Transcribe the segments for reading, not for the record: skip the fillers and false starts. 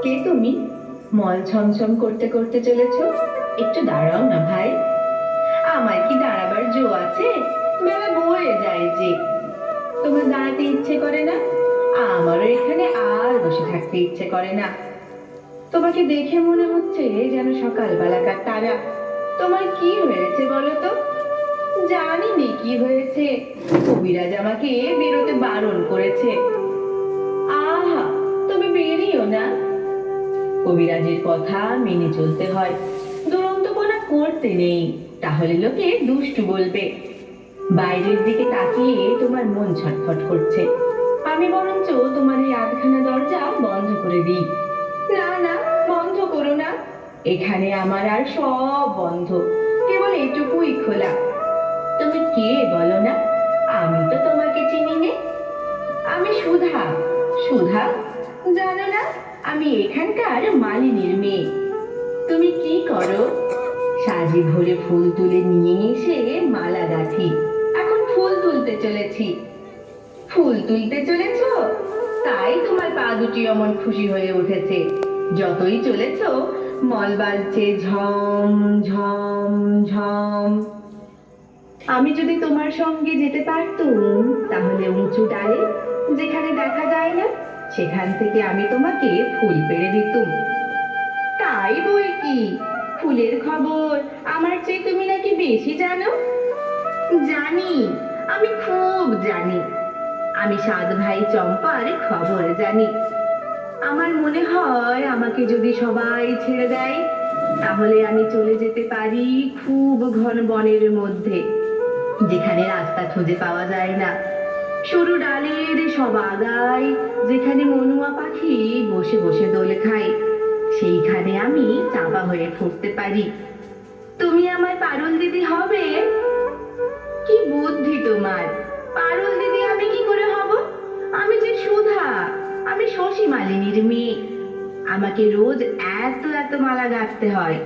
কে তুমি? মল ছমছম করতে করতে চলেছ? একটু দাঁড়াও না ভাই। আমার কি দাঁড়াবার জো আছে? বেলা বয়ে যায় যে। তোমার দাঁড়াতে ইচ্ছে করে না? আমারও এখানে আর বসে থাকতে ইচ্ছে করে না। তোমাকে দেখে মনে হচ্ছে যেন সকালবেলাকার তারা। তোমার কি হয়েছে বলো তো? জানি নে কি হয়েছে। কবিরাজ আমাকে বেরোতে বারণ করেছে। আহা, তুমি বেরিও না। কবিরাজের কথা মেনে চলতে হয়, দুরন্তপনা করতে নেই, তাহলে লোকে দুষ্টু বলবে। বাইরের দিকে তাকিয়ে তোমার মন ছটফট করছে। আমি বরঞ্চ তোমার এই আধখানা দরজা বন্ধ করে দিই। না না, বন্ধ করো না। এখানে আমার আর সব বন্ধ, কেবল এটুকুই খোলা। তুমি কে বলো না? আমি তো তোমাকে চিনি নে। আমি সুধা। সুধা? জানো না, আমি এখানকার মালিনীর মেয়ে। তুমি কি করো? সাজি ভরে ফুল তুলে নিয়ে এসে মালা গাঁথি। এখন ফুল তুলতে চলেছি। ফুল তুলতে চলেছ? তাই তোমার পা দুটি অমন খুশি হয়ে উঠেছে। যতই চলেছ মল বাজছে ঝম ঝম ঝম। আমি যদি তোমার সঙ্গে যেতে পারতুম, তাহলে উঁচু ডালে, যেখানে দেখা যায় না, সেখান থেকে আমি তোমাকে ফুল পেড়ে দিতুম। তাই বই কি, ফুলের খবর আমার চেয়ে তুমি নাকি বেশি জানো? জানি, আমি খুব জানি। আমি সাত ভাই চম্পার খবর জানি। আমার মনে হয় আমাকে যদি সবাই ছেড়ে দেয়, তাহলে আমি চলে যেতে পারি খুব ঘন বনের মধ্যে, যেখানে রাস্তা খুঁজে পাওয়া যায় না। সরু ডালের সব আগায় যেখানে মনুয়া পাখি বসে বসে দোল খায়, সেইখানে আমি চাপা হয়ে ফুটতে পারি। তুমি আমার পারুল দিদি হবে? কি বুদ্ধি তোমার! পারুল দিদি আমি কি করে হব? আমি যে সুধা, আমি শশী মালিনীর মেয়ে। আমাকে রোজ এত এত মালা গাঁথতে হয়।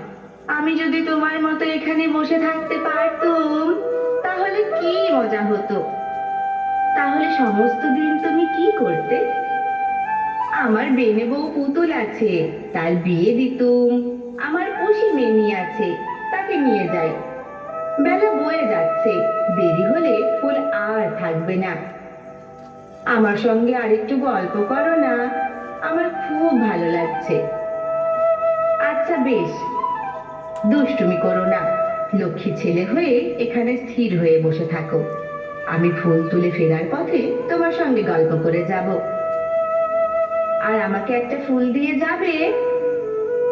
আমি যদি তোমার মতো এখানে বসে থাকতে পারতুম, তাহলে কি মজা হতো। তাহলে সমস্ত দিন তুমি কি করতে? আমার বেনে বউ পুতুল আছে, তার বিয়ে দিতুম। আমার পুষি মেনি আছে, তাকে নিয়ে যাই। বেলা বয়ে যাচ্ছে, দেরি হলে ফুল আর থাকবে না। আমার সঙ্গে আরেকটু গল্প করো না, আমার খুব ভালো লাগছে। আচ্ছা বেশ, দুষ্টুমি করো না। লক্ষ্মী ছেলে হয়ে এখানে স্থির হয়ে বসে থাকো। আমি ফুল তুলে ফেরার পথে তোমার সঙ্গে গল্প করে যাব। আর আমাকে একটা ফুল দিয়ে যাবে?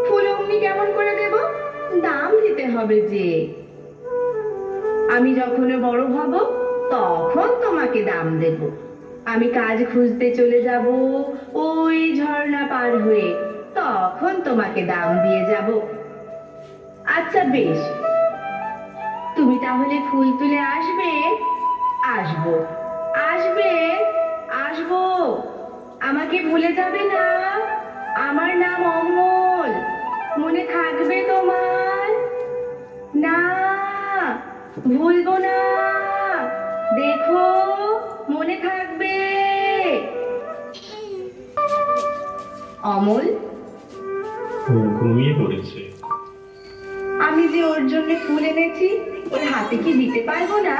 ফুল অমনি কেমন করে দেব? দাম দিতে হবে যে। আমি যখন বড় হব, তখন তোমাকে দাম দেব। আমি কাজ খুঁজতে চলে যাব ওই ঝর্ণা পার হয়ে, তখন তোমাকে দাম দিয়ে যাব। আচ্ছা বেশ, তুমি তাহলে ফুল তুলে আসবে? আসবো। আসবে? আসবো। আমাকে ভুলে যাবে না। আমার নাম অমল, মনে থাকবে তোমার? না, ভুলবো না। দেখো, মনে থাকবে। অমল? ও ঘুমিয়ে পড়েছে। আমি যে ওর জন্য ফুল এনেছি, ওর হাতে কি দিতে পারবো না?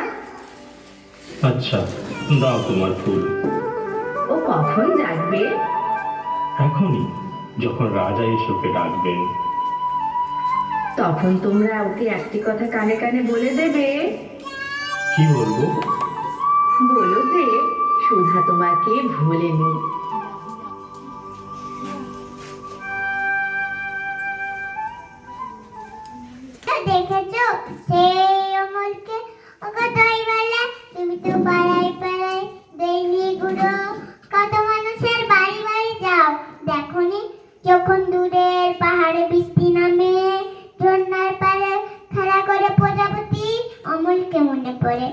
আচ্ছা, দাও তোমার ফুল। ও কখন জাগবে? এখনই, যখন রাজা এসে ওকে ডাকবেন। তখন তোমরা ওকে একটি কথা কানে কানে বলে দেবে। কি বলবো? বলো যে সুধা তোমাকে ভোলেনি। দেখেছো সেই অমলকে? ওকে তাই বলে তুমি তো পাড়ায় পাড়ায় ডেইলি ঘুরো, কত মানুষের বাড়ি বাড়ি যাও, দেখোনি যখন দূরের পাহাড়ে বৃষ্টি নামে, ঝর্ণার পাড়ে খেলা করে প্রজাপতি, অমলকে মনে পড়ে।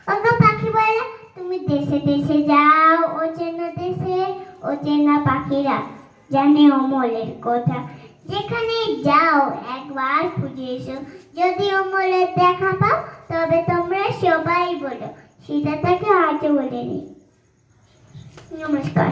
ওকে পাখি বলে তুমি দেশে দেশে যাও, অচেনা দেশে অচেনা পাখিরা জানে অমলের কথা। যেখানে যাও একবার খুঁজে এসো, যদি অমলের দেখা পাও তবে তোমরা সবাই বলো সীতা তাকে আজও বলেনি। নমস্কার।